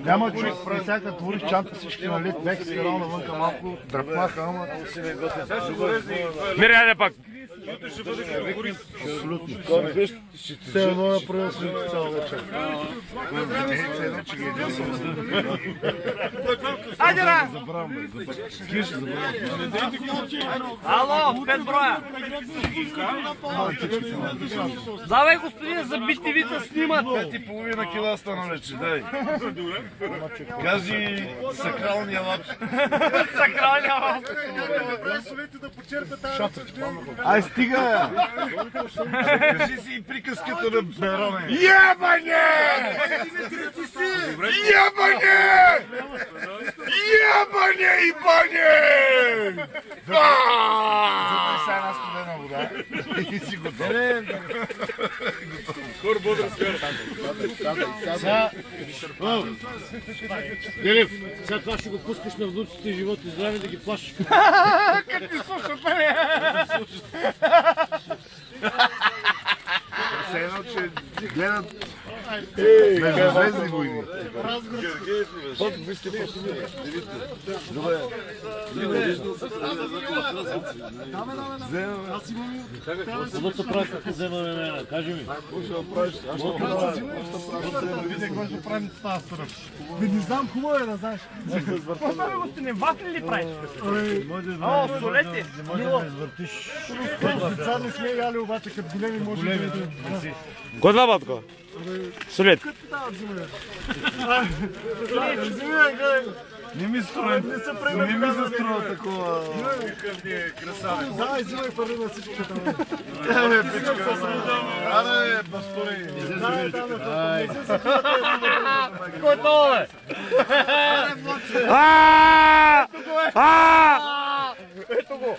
Няма че пресяка твориш чанта всички на лед, бех си рал навънка малко, дръпнаха, ама... Мири, айде пак! Абсолютно. Все едно направил си цял вечер. Айде, ра! Ало, 5 броя! Давай, господин, за битивица снимат! 5,5 кила стана вече, дай. Кажи сакралния лап. Сакралния лап! Ай, стига! Кажи си и приказката на Бероне. Ябане! Ябане! Ябане и бане! Затай сега една студена вода и си готов. Хор бодър скър. Делев, сега това ще го пускаш на внуците живот и здраве да ги плашиш. Как ти слушат, бе? Все едно, че гледат междузвездни войни. Какво се прави, като вземаме мене? Кажи ми. Не знам, хубаво е да знаеш. Какво става, господин? Вафли ли правиш? О, солети! Деца не сме яли, обаче като големи може да... Кой два батко? Солет. Не ми струва такова... Красавец. Да, взимай пари на всички там. Пичка, аре, бастори. Кой това, бе? Ааа! Ето го!